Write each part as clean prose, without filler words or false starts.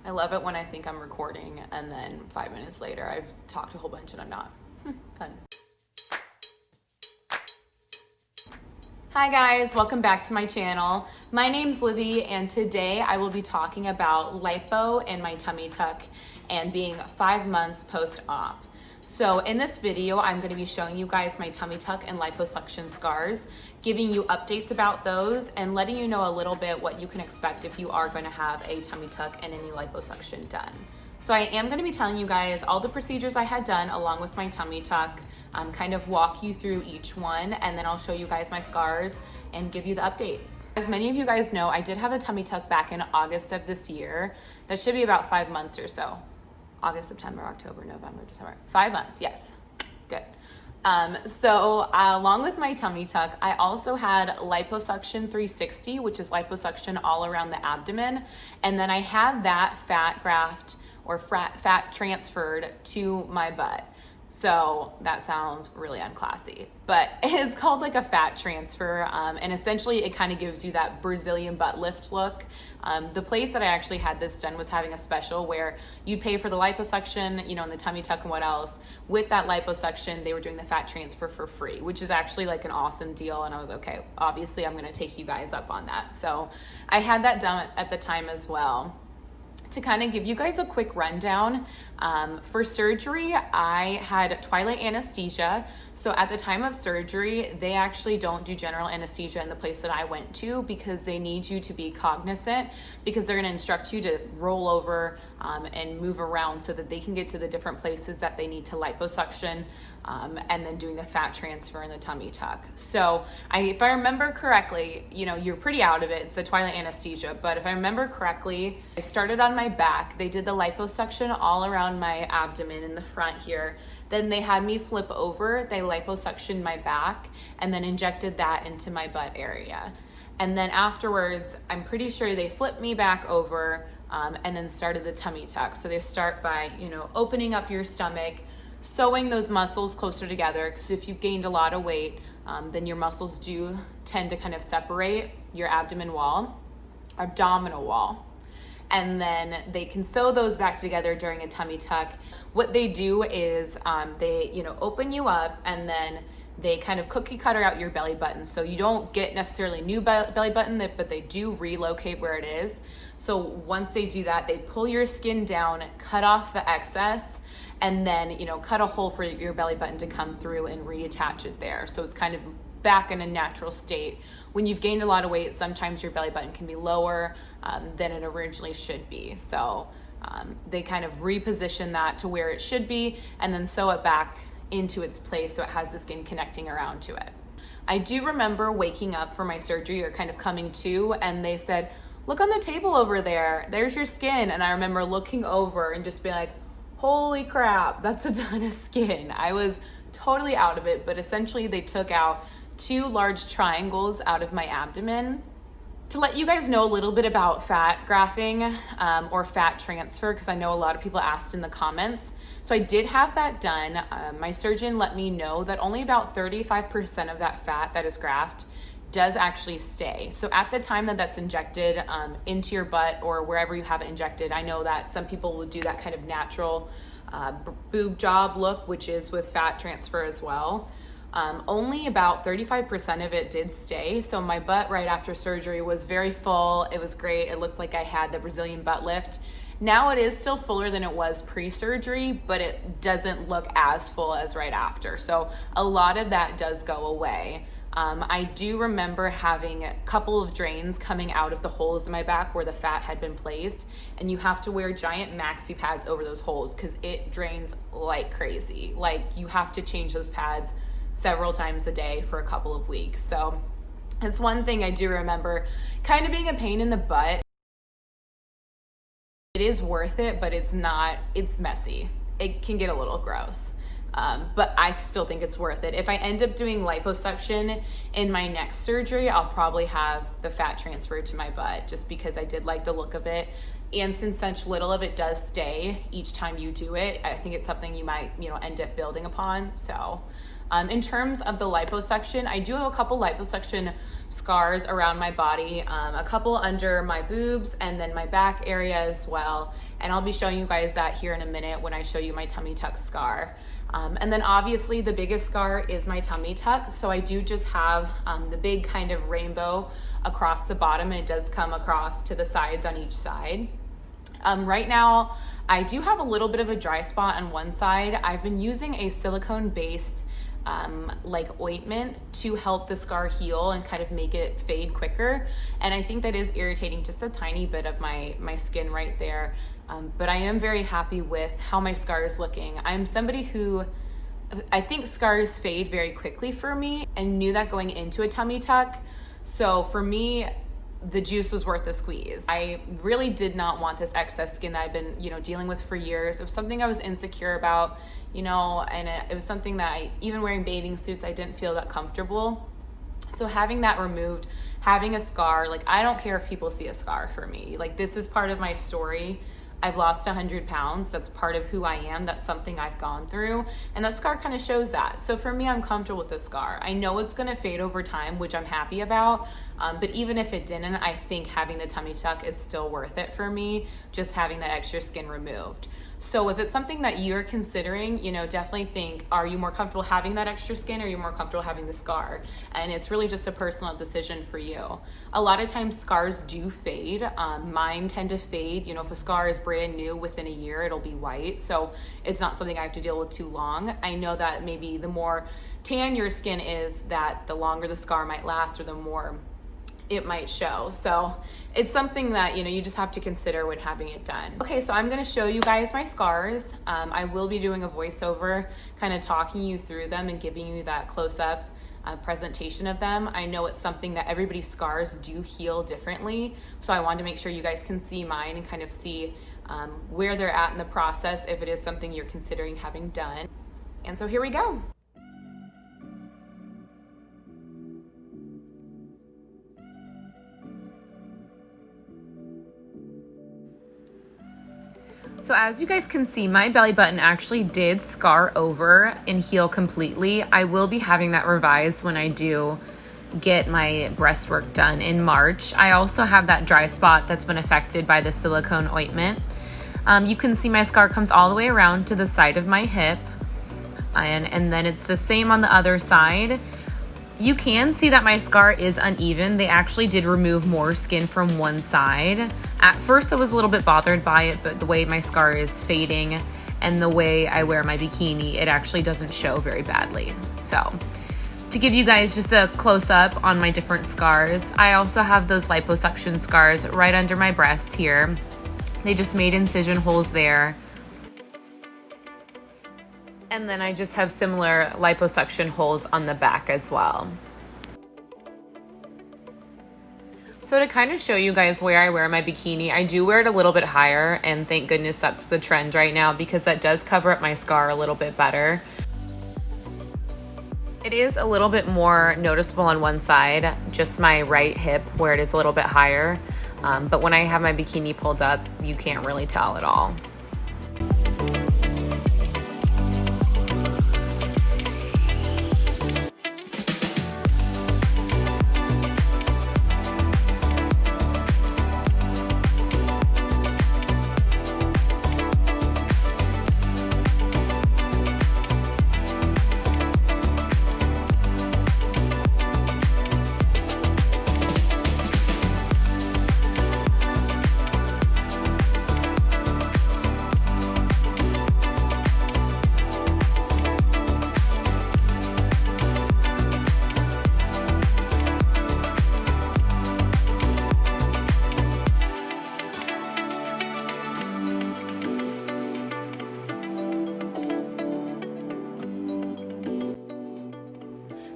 I love it when I think I'm recording and then 5 minutes later I've talked a whole bunch and I'm not. Fun. Hi guys, welcome back to my channel. My name's Livy and today I will be talking about lipo and my tummy tuck and being 5 months post-op. So in this video, I'm going to be showing you guys my tummy tuck and liposuction scars, giving you updates about those and letting you know a little bit what you can expect if you are going to have a tummy tuck and any liposuction done. So I am going to be telling you guys all the procedures I had done along with my tummy tuck, kind of walk you through each one, and then I'll show you guys my scars and give you the updates. As many of you guys know, I did have a tummy tuck back in August of this year. That should be about 5 months or so. August, September, October, November, December. 5 months, yes, good. Along with my tummy tuck, I also had liposuction 360, which is liposuction all around the abdomen. And then I had that fat graft or fat transferred to my butt. So that sounds really unclassy, but it's called like a fat transfer. And essentially it kind of gives you that Brazilian butt lift look. The place that I actually had this done was having a special where you pay for the liposuction, and the tummy tuck and what else. With that liposuction, they were doing the fat transfer for free, which is actually like an awesome deal. And I was okay, obviously I'm going to take you guys up on that. So I had that done at the time as well. To kind of give you guys a quick rundown, for surgery, I had twilight anesthesia. So at the time of surgery, they actually don't do general anesthesia in the place that I went to because they need you to be cognizant, because they're going to instruct you to roll over and move around so that they can get to the different places that they need to liposuction, and then doing the fat transfer in the tummy tuck. So if I remember correctly, you're pretty out of it. It's the twilight anesthesia, but if I remember correctly, I started on my back. They did the liposuction all around my abdomen in the front here. Then they had me flip over. They liposuctioned my back and then injected that into my butt area. And then afterwards, I'm pretty sure they flipped me back over and then started the tummy tuck. So they start by, opening up your stomach, sewing those muscles closer together, because if you've gained a lot of weight, then your muscles do tend to kind of separate your abdominal wall. And then they can sew those back together during a tummy tuck. What they do is they open you up and then they kind of cookie cutter out your belly button. So you don't get necessarily new belly button, but they do relocate where it is. So once they do that, they pull your skin down, cut off the excess, and then cut a hole for your belly button to come through and reattach it there. So it's kind of back in a natural state. When you've gained a lot of weight, sometimes your belly button can be lower than it originally should be. So they kind of reposition that to where it should be and then sew it back into its place so it has the skin connecting around to it. I do remember waking up for my surgery, or kind of coming to, and they said, look on the table over there, there's your skin. And I remember looking over and just being like, holy crap, that's a ton of skin. I was totally out of it, but essentially they took out 2 large triangles out of my abdomen. To let you guys know a little bit about fat grafting or fat transfer, because I know a lot of people asked in the comments. So I did have that done. My surgeon let me know that only about 35% of that fat that is grafted does actually stay. So at the time that that's injected into your butt or wherever you have it injected, I know that some people will do that kind of natural boob job look, which is with fat transfer as well. Only about 35% of it did stay. So my butt right after surgery was very full. It was great. It looked like I had the Brazilian butt lift. Now it is still fuller than it was pre-surgery, but it doesn't look as full as right after. So a lot of that does go away. I do remember having a couple of drains coming out of the holes in my back where the fat had been placed, and you have to wear giant maxi pads over those holes because it drains like crazy. Like you have to change those pads several times a day for a couple of weeks. So it's one thing I do remember kind of being a pain in the butt. It is worth it, but it's messy. It can get a little gross. But I still think it's worth it. If I end up doing liposuction in my next surgery, I'll probably have the fat transferred to my butt just because I did like the look of it. And since such little of it does stay each time you do it, I think it's something you might, end up building upon. So In terms of the liposuction, I do have a couple liposuction scars around my body, a couple under my boobs and then my back area as well. And I'll be showing you guys that here in a minute when I show you my tummy tuck scar. And then obviously the biggest scar is my tummy tuck. So I do just have the big kind of rainbow across the bottom, and it does come across to the sides on each side. Right now, I do have a little bit of a dry spot on one side. I've been using a silicone-based like ointment to help the scar heal and kind of make it fade quicker. And I think that is irritating just a tiny bit of my skin right there. But I am very happy with how my scar is looking. I'm somebody who, I think scars fade very quickly for me, and knew that going into a tummy tuck. So for me, the juice was worth the squeeze. I really did not want this excess skin that I've been, dealing with for years. It was something I was insecure about, and it was something that even wearing bathing suits, I didn't feel that comfortable. So having that removed, having a scar, like, I don't care if people see a scar for me. Like, this is part of my story. I've lost 100 pounds. That's part of who I am. That's something I've gone through. And that scar kind of shows that. So for me, I'm comfortable with the scar. I know it's going to fade over time, which I'm happy about. But even if it didn't, I think having the tummy tuck is still worth it for me, just having that extra skin removed. So if it's something that you're considering, definitely think, are you more comfortable having that extra skin, or are you more comfortable having the scar? And it's really just a personal decision for you. A lot of times scars do fade. Mine tend to fade. If a scar is brand new, within a year, it'll be white. So it's not something I have to deal with too long. I know that maybe the more tan your skin is, that the longer the scar might last, or the more it might show. So it's something that, you just have to consider when having it done. Okay, so I'm gonna show you guys my scars. I will be doing a voiceover, kind of talking you through them and giving you that close-up presentation of them. I know it's something that everybody's scars do heal differently. So I wanted to make sure you guys can see mine and kind of see where they're at in the process, if it is something you're considering having done. And so here we go. So as you guys can see, my belly button actually did scar over and heal completely. I will be having that revised when I do get my breast work done in March. I also have that dry spot that's been affected by the silicone ointment. You can see my scar comes all the way around to the side of my hip, and then it's the same on the other side. You can see that my scar is uneven. They actually did remove more skin from one side. At first I was a little bit bothered by it, but the way my scar is fading and the way I wear my bikini, it actually doesn't show very badly. So to give you guys just a close up on my different scars, I also have those liposuction scars right under my breasts here. They just made incision holes there. And then I just have similar liposuction holes on the back as well. So to kind of show you guys where I wear my bikini, I do wear it a little bit higher, and thank goodness that's the trend right now, because that does cover up my scar a little bit better. It is a little bit more noticeable on one side, just my right hip where it is a little bit higher. But when I have my bikini pulled up, you can't really tell at all.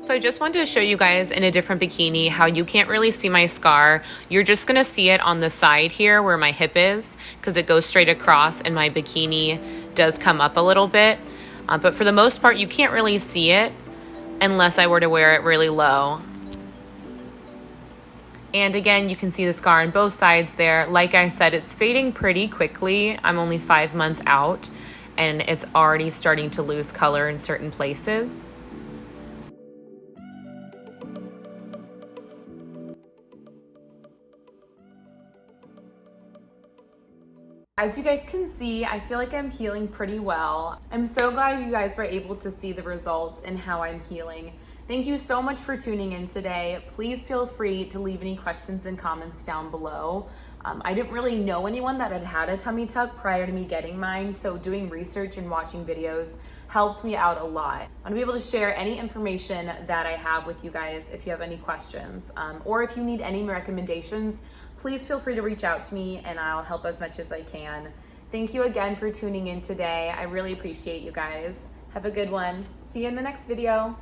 So I just wanted to show you guys in a different bikini how you can't really see my scar. You're just gonna see it on the side here where my hip is, because it goes straight across and my bikini does come up a little bit. But for the most part, you can't really see it unless I were to wear it really low. And again, you can see the scar on both sides there. Like I said, it's fading pretty quickly. I'm only 5 months out and it's already starting to lose color in certain places. As you guys can see, I feel like I'm healing pretty well. I'm so glad you guys were able to see the results and how I'm healing. Thank you so much for tuning in today. Please feel free to leave any questions and comments down below. I didn't really know anyone that had had a tummy tuck prior to me getting mine, so doing research and watching videos helped me out a lot. I want to be able to share any information that I have with you guys if you have any questions, or if you need any recommendations, please feel free to reach out to me and I'll help as much as I can. Thank you again for tuning in today. I really appreciate you guys. Have a good one. See you in the next video.